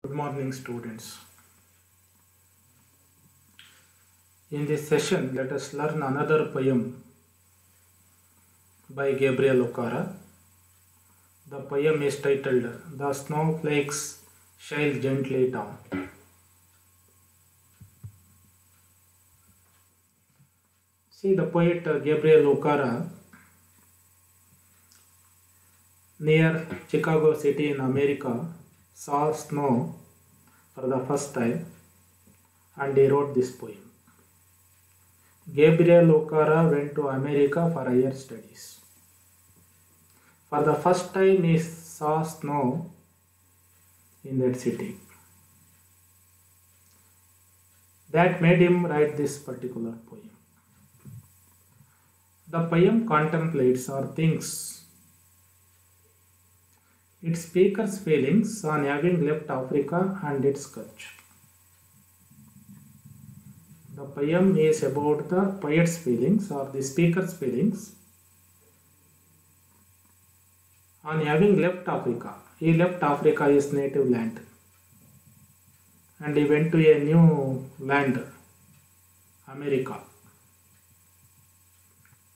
Good morning, students. In this session, let us learn another poem by Gabriel Okara. The poem is titled "The Snowflakes Shine Gently Down." See, the poet Gabriel Okara, near Chicago City in America, saw snow for the first time and he wrote this poem. Gabriel Okara went to America for higher studies. For the first time he saw snow in that city. That made him write this particular poem. The poem contemplates or thinks its speaker's feelings on having left Africa and its culture. The poem is about the poet's feelings or the speaker's feelings on having left Africa. He left Africa, his native land, and he went to a new land, America.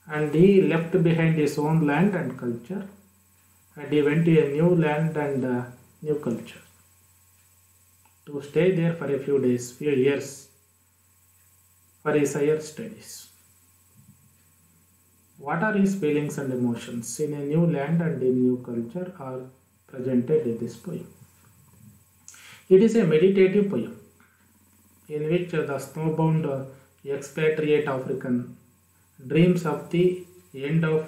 And he left behind his own land and culture, and he went to a new land and new culture to stay there for a few days, few years, for his higher studies. What are his feelings and emotions in a new land and in new culture are presented in this poem. It is a meditative poem in which the snowbound expatriate African dreams of the end of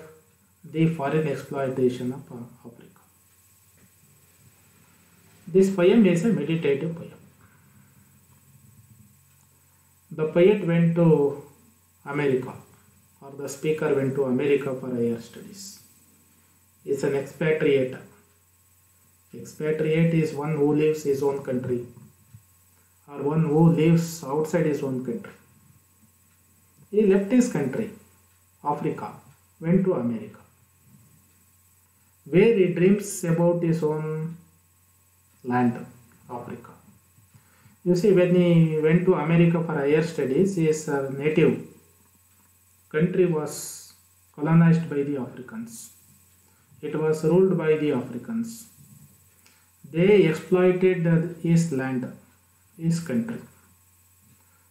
the foreign exploitation of Africa. This poem is a meditative poem. The poet went to America, or the speaker went to America for higher studies. He is an expatriate. Expatriate is one who leaves his own country, or one who lives outside his own country. He left his country, Africa, went to America, where he dreams about his own land, Africa. You see, when he went to America for higher studies, his native country was colonized by the Africans. It was ruled by the Africans. They exploited his land, his country.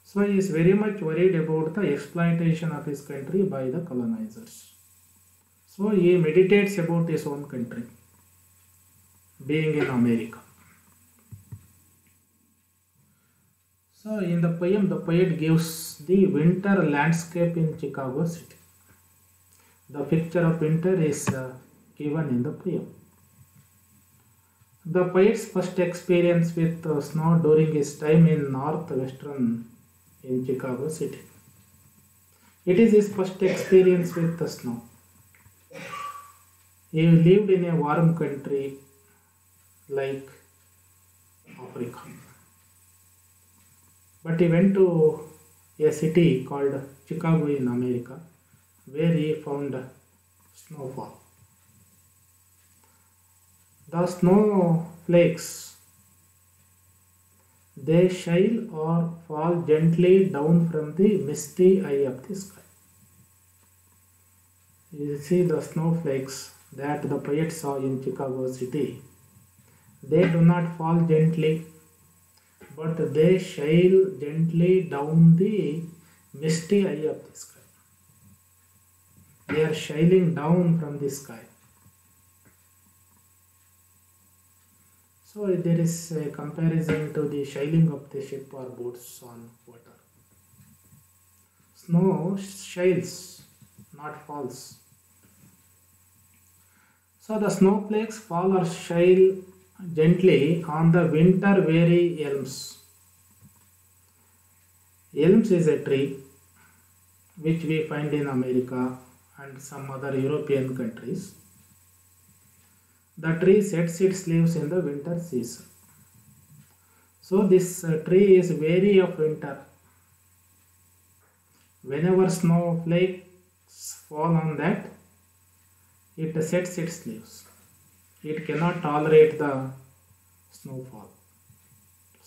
So he is very much worried about the exploitation of his country by the colonizers. So he meditates about his own country, being in America. So in the poem, the poet gives the winter landscape in Chicago City. The picture of winter is given in the poem. The poet's first experience with snow during his time in northwestern in Chicago City. It is his first experience with the snow. He lived in a warm country like Africa. But he went to a city called Chicago in America, where he found snowfall. The snowflakes, they shine or fall gently down from the misty eye of the sky. You see the snowflakes that the poet saw in Chicago City. They do not fall gently, but they shine gently down the misty eye of the sky. They are shining down from the sky. So there is a comparison to the shining of the ship or boats on water. Snow shines, not falls. So the snowflakes fall or shine gently on the winter weary elms. Elms is a tree which we find in America and some other European countries. The tree sets its leaves in the winter season. So this tree is weary of winter. Whenever snowflakes fall on that, it sets its leaves. It cannot tolerate the snowfall.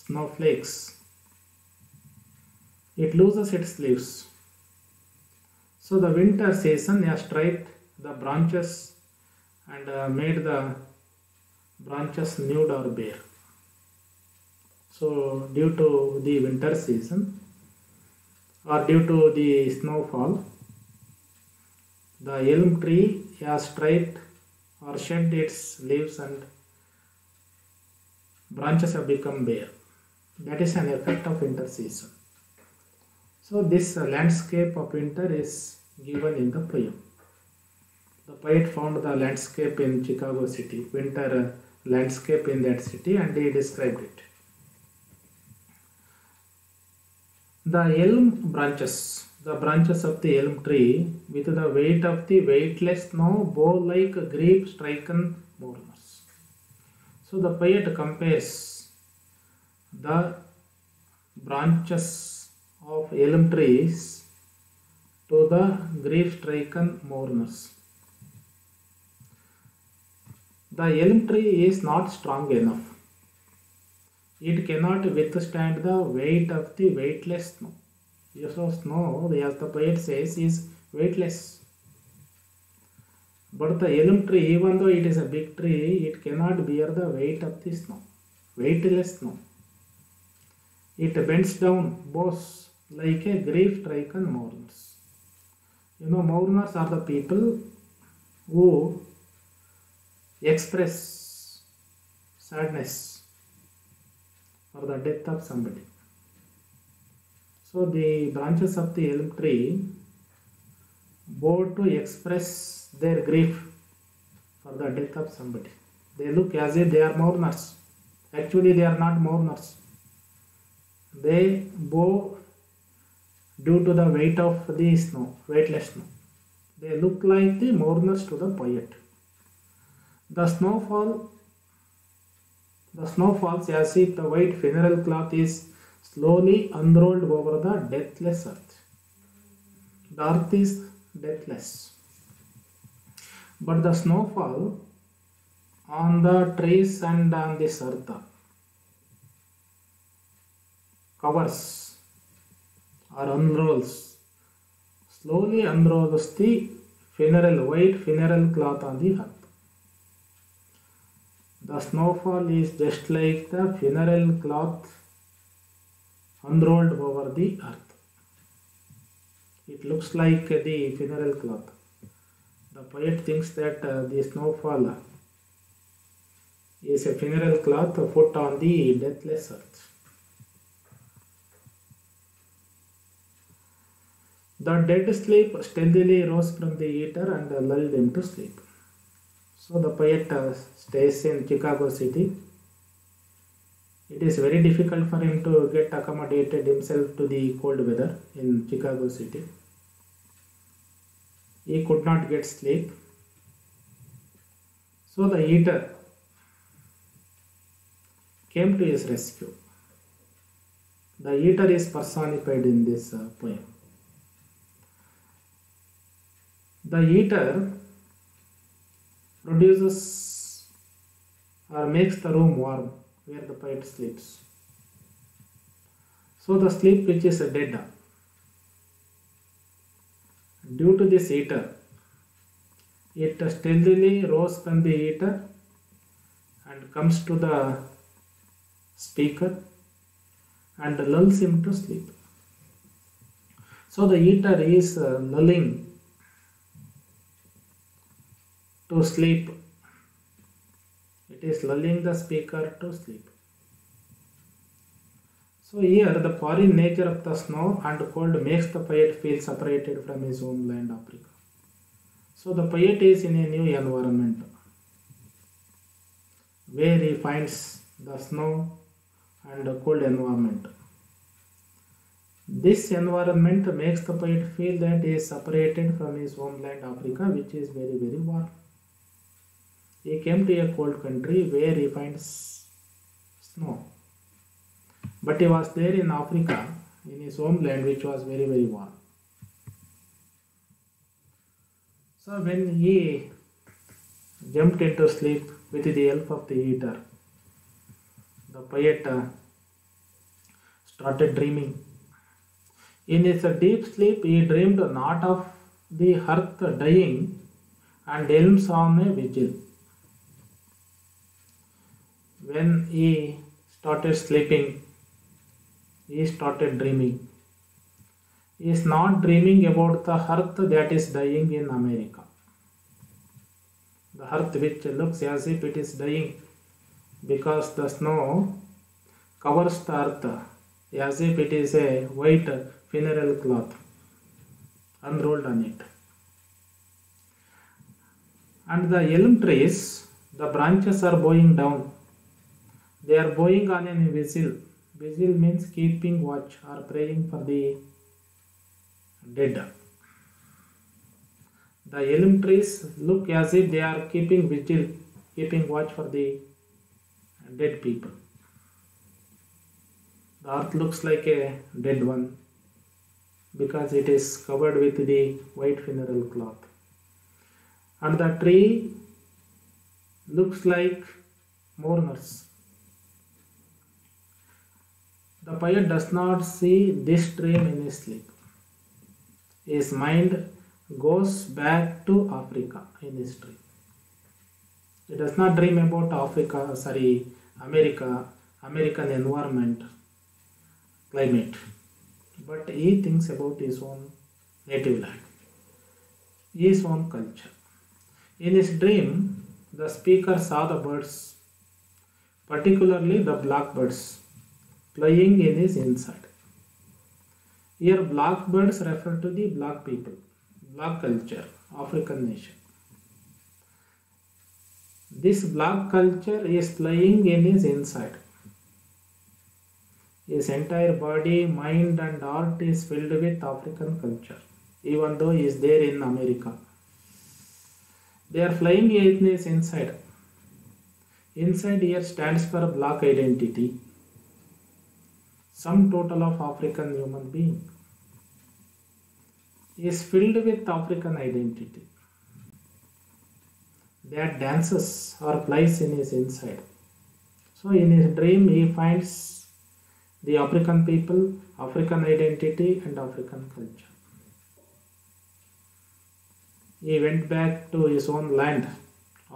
snowflakes, it loses its leaves. So the winter season has stripped the branches and made the branches nude or bare. So due to the winter season or due to the snowfall, the elm tree has stripped or shed its leaves and branches have become bare. That is an effect of winter season. So this landscape of winter is given in the poem. The poet found the landscape in Chicago city, winter landscape in that city, and he described it. The elm branches, the branches of the elm tree with the weight of the weightless snow bow like grief-stricken mourners. So the poet compares the branches of elm trees to the grief-striken mourners. The elm tree is not strong enough. It cannot withstand the weight of the weightless snow. So snow, as the poet says, is weightless. But the elm tree, even though it is a big tree, it cannot bear the weight of the snow. Weightless snow. It bends down, bows like a grief-striken mourners. Mourners are the people who express sadness for the death of somebody. So the branches of the elm tree bow to express their grief for the death of somebody. They look as if they are mourners. Actually, they are not mourners. They bow due to the weight of the snow, weightless snow. They look like the mourners to the poet. The snow falls as if the white funeral cloth is slowly unrolled over the deathless earth. The earth is deathless. But the snowfall on the trees and on this earth covers or unrolls, slowly unrolls the white funeral cloth on the earth. The snowfall is just like the funeral cloth unrolled over the earth. It looks like the funeral cloth. The poet thinks that the snowfall is a funeral cloth put on the deathless earth. The dead sleep stealthily rose from the eater and lulled him to sleep. So the poet stays in Chicago city. It is very difficult for him to get accommodated himself to the cold weather in Chicago city. He could not get sleep. So the eater came to his rescue. The eater is personified in this poem. The eater produces or makes the room warm where the poet sleeps. So the sleep which is dead, due to this eater, it stealthily rose from the eater and comes to the speaker and lulls him to sleep. So the eater is lulling to sleep. It is lulling the speaker to sleep. So here the foreign nature of the snow and cold makes the poet feel separated from his homeland Africa. So the poet is in a new environment where he finds the snow and the cold environment. This environment makes the poet feel that he is separated from his homeland Africa, which is very, very warm. He came to a cold country where he finds snow. But he was there in Africa, in his homeland, which was very, very warm. So when he jumped into sleep with the help of the eater, the poet started dreaming. In his deep sleep, he dreamed not of the earth dying and elms on a vigil. When he started sleeping, he started dreaming. He is not dreaming about the earth that is dying in America. The earth which looks as if it is dying because the snow covers the earth as if it is a white funeral cloth unrolled on it. And the elm trees, the branches are bowing down. They are bowing on a vigil. Vigil means keeping watch or praying for the dead. The elm trees look as if they are keeping vigil, keeping watch for the dead people. The earth looks like a dead one because it is covered with the white funeral cloth. And the tree looks like mourners. The poet does not see this dream in his sleep. His mind goes back to Africa in his dream. He does not dream about America, American environment, climate, but he thinks about his own native land, his own culture. In his dream, the speaker saw the birds, particularly the blackbirds, flying in his inside. Here, blackbirds refer to the black people, black culture, African nation. This black culture is flying in his inside. His entire body, mind and heart is filled with African culture, even though he is there in America. They are flying in his inside. Inside here stands for black identity, sum total of African human being. He is filled with African identity that dances or flies in his inside. So in his dream he finds the African people, African identity and African culture. He went back to his own land,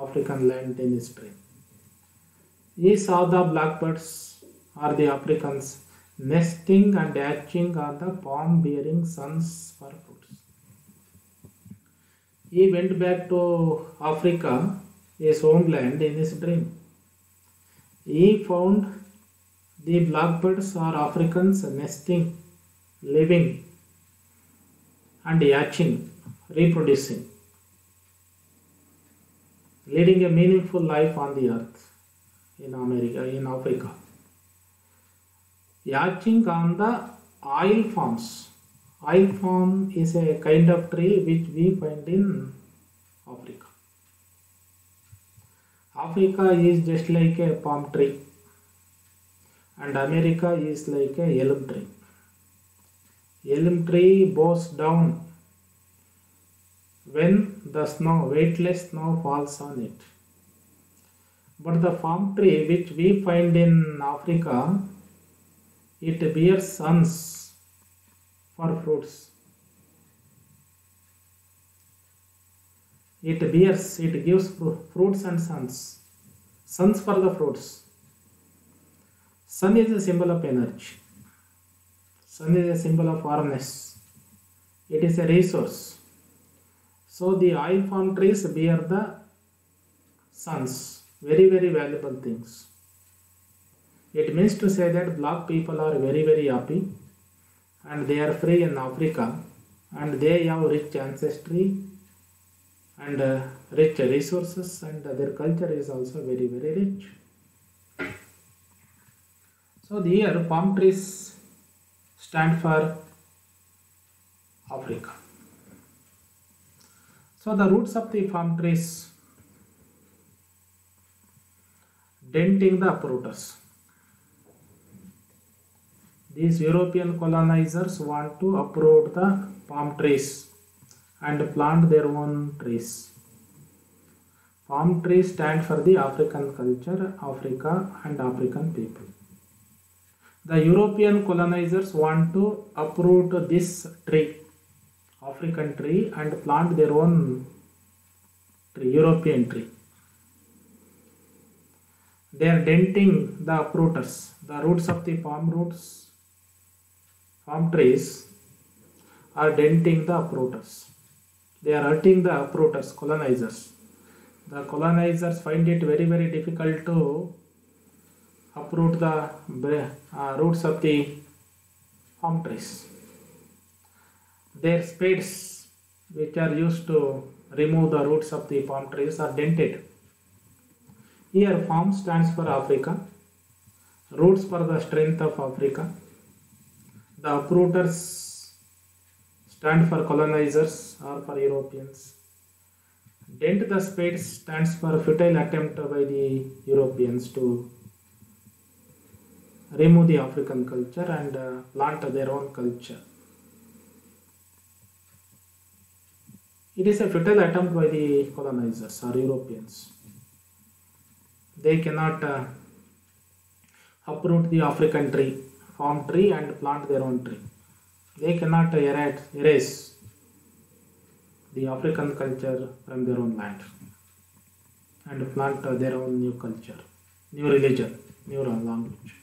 African land in his dream. He saw the blackbirds or the Africans nesting and hatching on the palm bearing suns for fruits. He went back to Africa, his homeland, in his dream. He found the blackbirds or Africans nesting, living and hatching, reproducing, leading a meaningful life on the earth in America, in Africa. Hatching on the oil palms. Oil palm is a kind of tree which we find in Africa. Africa is just like a palm tree and America is like a elm tree. Elm tree bows down when the snow, weightless snow falls on it. But the palm tree which we find in Africa, it bears sons for fruits. It gives fruits and sons. Sons for the fruits. Sun is a symbol of energy. Sun is a symbol of warmness. It is a resource. So the oil palm trees bear the sons, very, very valuable things. It means to say that black people are very, very happy and they are free in Africa and they have rich ancestry and rich resources and their culture is also very, very rich. So here palm trees stand for Africa. So the roots of the palm trees denting the uprooters. These European colonizers want to uproot the palm trees and plant their own trees. Palm trees stand for the African culture, Africa and African people. The European colonizers want to uproot this tree, African tree, and plant their own tree, European tree. They are denting the uprooters. The roots of the palm trees are denting the uprooters. They are hurting the uprooters, colonizers. The colonizers find it very, very difficult to uproot the roots of the palm trees. Their spades, which are used to remove the roots of the palm trees, are dented. Here, palm stands for Africa, roots for the strength of Africa. The uprooters stand for colonizers or for Europeans. Dent the spades stands for futile attempt by the Europeans to remove the African culture and plant their own culture. It is a futile attempt by the colonizers or Europeans. They cannot uproot the African tree, palm tree, and plant their own tree. They cannot erase the African culture from their own land and plant their own new culture, new religion, new language.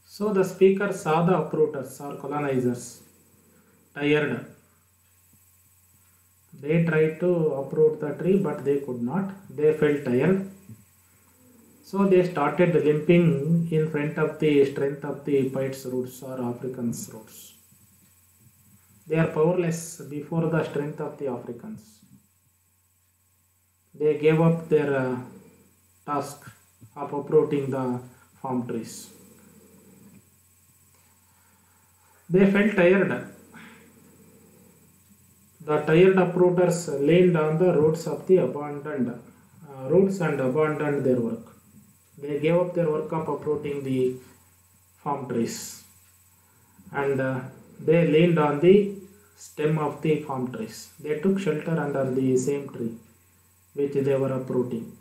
So the speaker saw the uprooters or colonizers tired. They tried to uproot the tree, but they could not. They felt tired. So they started limping in front of the strength of the poet's roots or Africans' roots. They are powerless before the strength of the Africans. They gave up their task of uprooting the palm trees. They felt tired. The tired uprooters leaned on the roots of the abandoned roots and abandoned their work. They gave up their work of uprooting the palm trees and they leaned on the stem of the palm trees. They took shelter under the same tree which they were uprooting.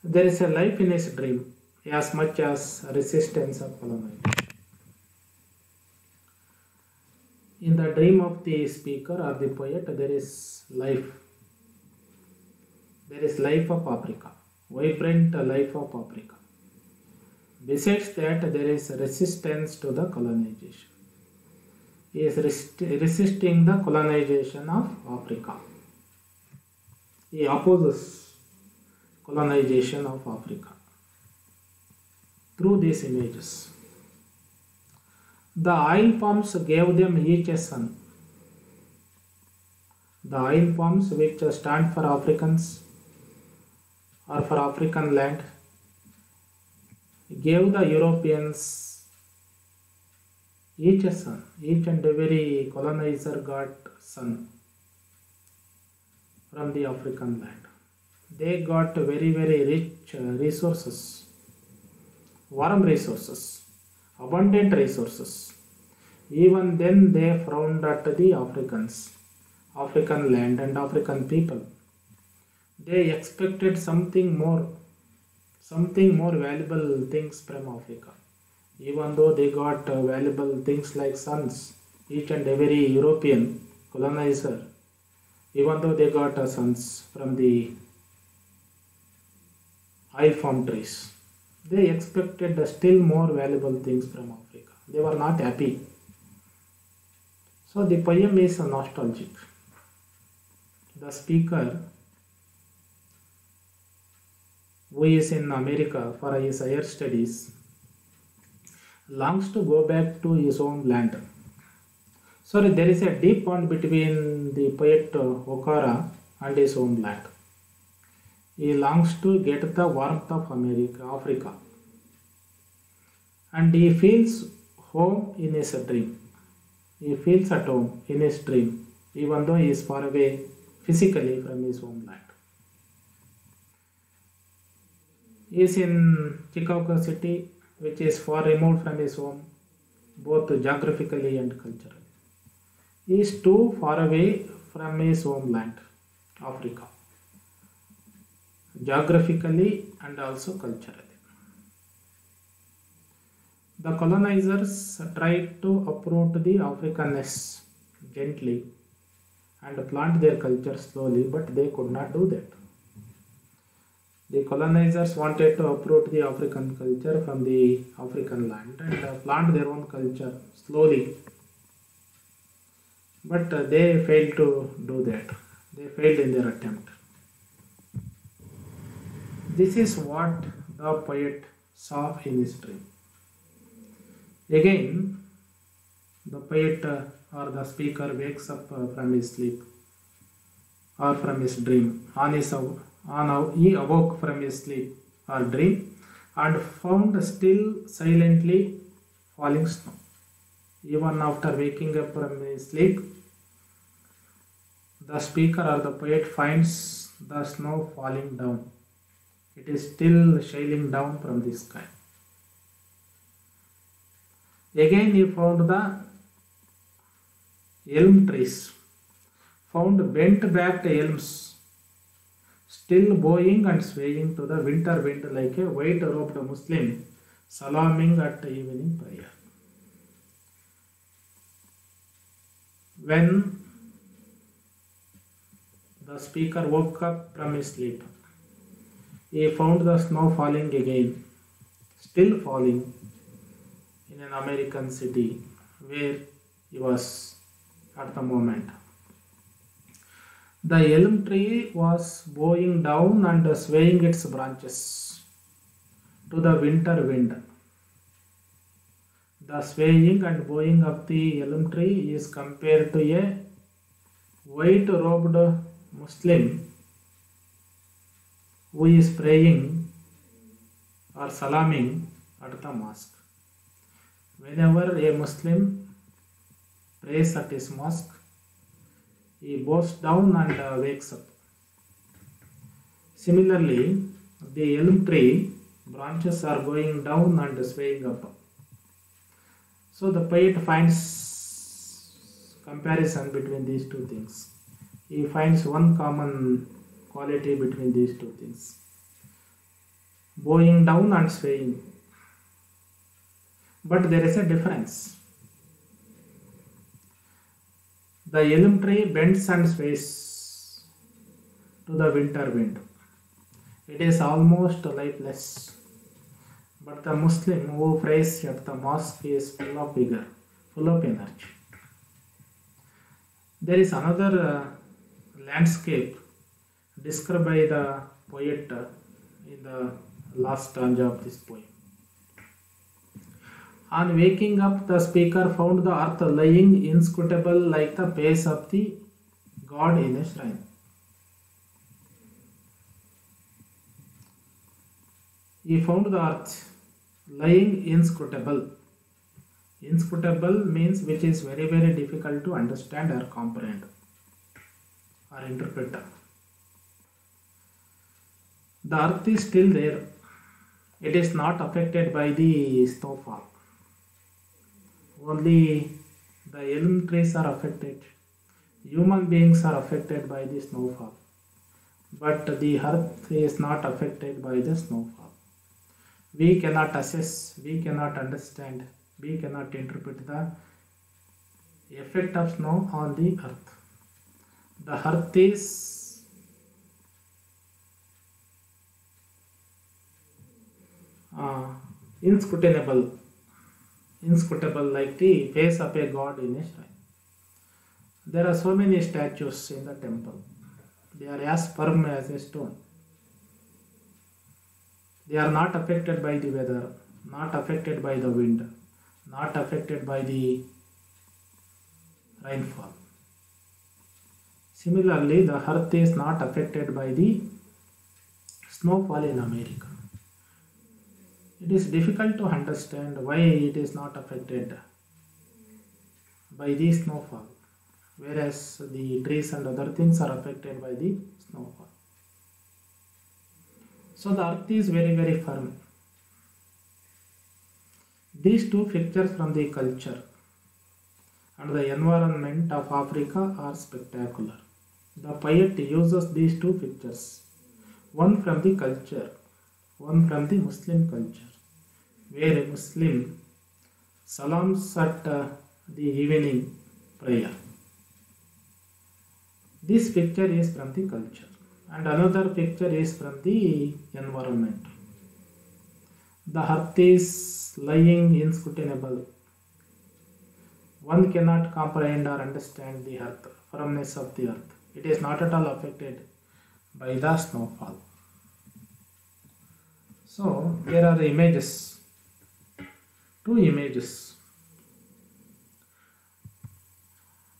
There is a life in his dream as much as resistance of colonization. In the dream of the speaker or the poet, there is life. There is life of Africa, vibrant life of Africa. Besides that, there is resistance to the colonization. He is resisting the colonization of Africa. He opposes colonization of Africa through these images. The oil palms gave them each a son. The oil palms, which stand for Africans or for African land, gave the Europeans each a son. Each and every colonizer got son from the African land. They got very, very rich resources, warm resources, abundant resources. Even then they frowned at the Africans, African land and African people. They expected something more valuable things from Africa. Even though they got valuable things like sons, each and every European colonizer, even though they got sons from the oil palm trees, they expected still more valuable things from Africa. They were not happy. So the poem is nostalgic. The speaker, who is in America for his higher studies, longs to go back to his own land. Sorry, there is a deep bond between the poet Okara and his own land. He longs to get the warmth of Africa, and he feels home in his dream. He feels at home in his dream, even though he is far away physically from his homeland. He is in Chicago city, which is far removed from his home, both geographically and culturally. He is too far away from his homeland, Africa, geographically and also culturally. The colonizers tried to uproot the Africanness gently and plant their culture slowly, but they could not do that. The colonizers wanted to uproot the African culture from the African land and plant their own culture slowly, but they failed to do that. They failed in their attempt. This is what the poet saw in his dream. Again, the poet or the speaker wakes up from his sleep or from his dream. He awoke from his sleep or dream and found still silently falling snow. Even after waking up from his sleep, the speaker or the poet finds the snow falling down. It is still shining down from the sky. Again he found the elm trees, found bent backed elms, still bowing and swaying to the winter wind like a white robed Muslim salaaming at evening prayer. When the speaker woke up from his sleep, he found the snow falling again, still falling in an American city where he was at the moment. The elm tree was bowing down and swaying its branches to the winter wind. The swaying and bowing of the elm tree is compared to a white robed Muslim who is praying or salaaming at the mosque. Whenever a Muslim prays at his mosque, he bows down and wakes up. Similarly, the elm tree branches are going down and swaying up. So the poet finds comparison between these two things. He finds one common quality between these two things: bowing down and swaying. But there is a difference. The elm tree bends and sways to the winter wind. It is almost lifeless. But the Muslim who prays at the mosque is full of vigor, full of energy. There is another landscape described by the poet in the last stanza of this poem. On waking up, the speaker found the earth lying inscrutable like the face of the god in a shrine. He found the earth lying inscrutable. Inscrutable means which is very, very difficult to understand or comprehend or interpret. The earth is still there. It is not affected by the snowfall. Only the elm trees are affected. Human beings are affected by the snowfall. But the earth is not affected by the snowfall. We cannot assess, we cannot understand, we cannot interpret the effect of snow on the earth. The earth is inscrutable like the face of a god in a shrine. There are so many statues in the temple. They are as firm as a stone. They are not affected by the weather, not affected by the wind, not affected by the rainfall. Similarly, the earth is not affected by the snowfall in America. It is difficult to understand why it is not affected by the snowfall, whereas the trees and other things are affected by the snowfall. So the earth is very, very firm. These two pictures from the culture and the environment of Africa are spectacular. The poet uses these two pictures, one from the culture, one from the Muslim culture, where a Muslim salams at the evening prayer. This picture is from the culture, and another picture is from the environment. The earth is lying inscrutable. One cannot comprehend or understand the earth, firmness of the earth. It is not at all affected by the snowfall. So there are images, two images.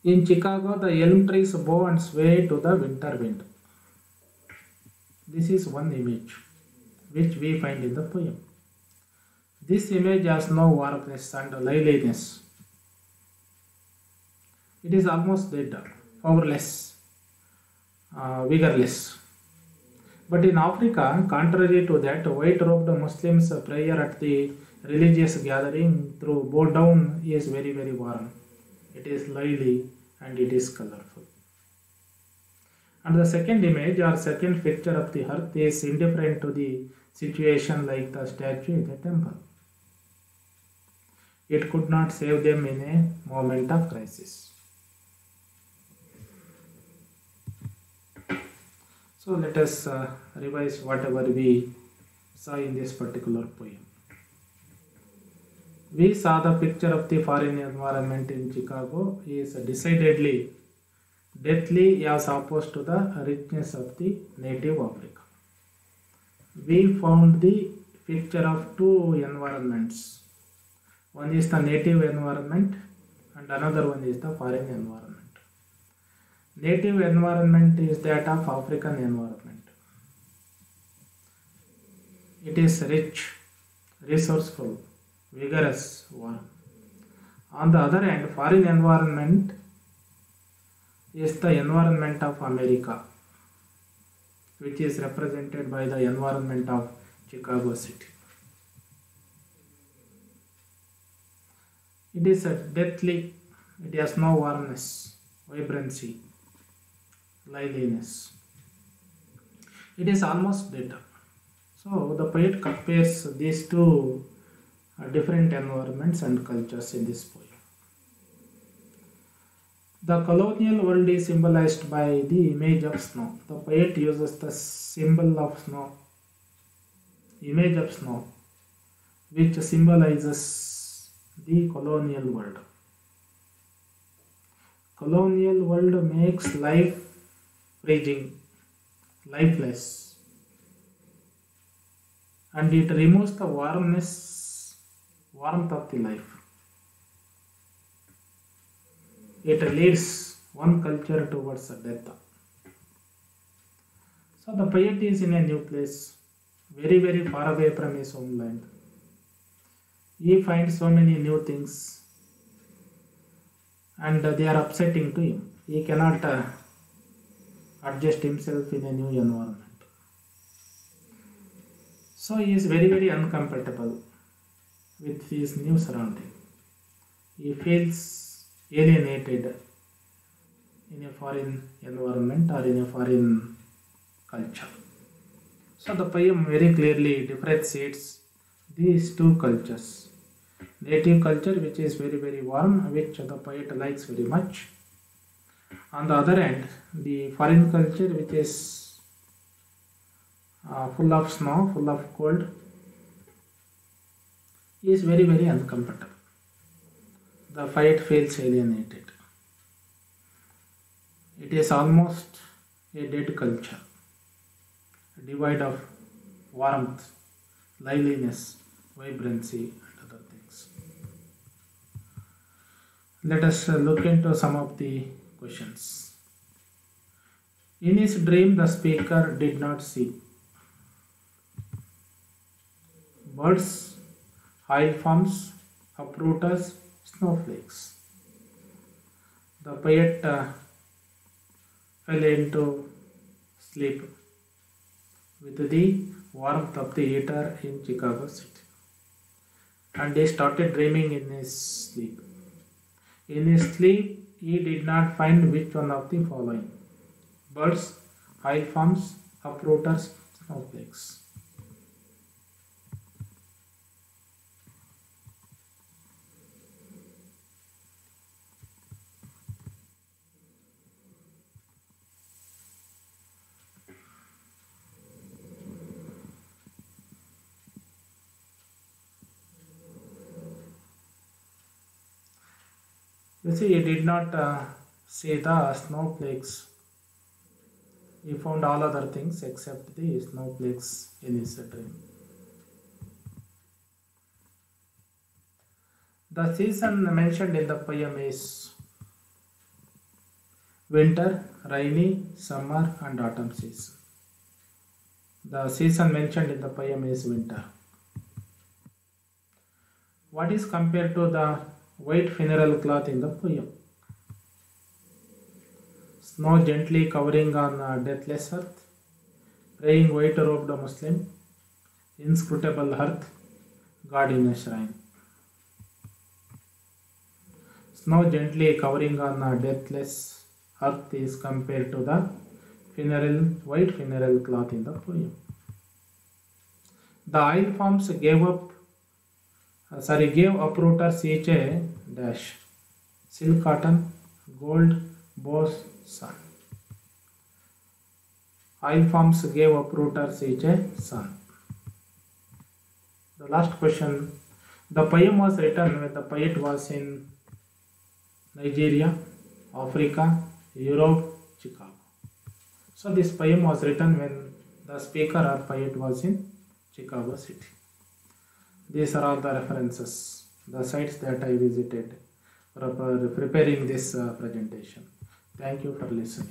In Chicago, the elm trees bow and sway to the winter wind. This is one image which we find in the poem. This image has no warmth and liveliness. It is almost dead, powerless, vigorless. But in Africa, contrary to that, white-robed Muslims' prayer at the religious gathering through bow down is very, very warm. It is lively and it is colorful. And the second image or second picture of the earth is indifferent to the situation like the statue in the temple. It could not save them in a moment of crisis. So let us revise whatever we saw in this particular poem. We saw the picture of the foreign environment in Chicago is decidedly deathly as opposed to the richness of the native Africa. We found the picture of two environments. One is the native environment and another one is the foreign environment. Native environment is that of African environment. It is rich, resourceful, vigorous one. On the other hand, foreign environment is the environment of America, which is represented by the environment of Chicago city. It is deathly, it has no warmness, vibrancy, liveliness. It is almost dead. So the poet compares these two different environments and cultures in this poem. The colonial world is symbolized by the image of snow. The poet uses the symbol of snow, image of snow, which symbolizes the colonial world. Colonial world makes life freezing, lifeless, and it removes the warmth of the life. It leads one culture towards death. So the poet is in a new place, very, very far away from his homeland. He finds so many new things and they are upsetting to him. He cannot adjust himself in a new environment. So he is very, very uncomfortable with his new surrounding. He feels alienated in a foreign environment or in a foreign culture. So the poem very clearly differentiates these two cultures. Native culture, which is very, very warm, which the poet likes very much. On the other hand, the foreign culture, which is full of snow, full of cold, is very, very uncomfortable. The poet feels alienated. It is almost a dead culture, devoid of warmth, liveliness, vibrancy, and other things. Let us look into some of the questions. In his dream, the speaker did not see birds, hailforms, uprooters, snowflakes. The poet fell into sleep with the warmth of the heater in Chicago city, and he started dreaming in his sleep. In his sleep, he did not find which one of the following: birds, hailforms, uprooters, snowflakes. You see, he did not see the snowflakes. He found all other things except the snowflakes in his dream. The season mentioned in the poem is winter, rainy, summer, and autumn season. The season mentioned in the poem is winter. What is compared to the white funeral cloth in the poem? Snow gently covering on deathless earth, praying white robed Muslim, inscrutable earth, God in a shrine. Snow gently covering on deathless earth is compared to the white funeral cloth in the poem. The oil forms gave uprooters each a dash. Silk cotton, gold, bose, sun. Oil forms gave uprooters each a sun. The last question. The poem was written when the poet was in Nigeria, Africa, Europe, Chicago. So this poem was written when the speaker or poet was in Chicago city. These are all the references, the sites that I visited for preparing this presentation. Thank you for listening.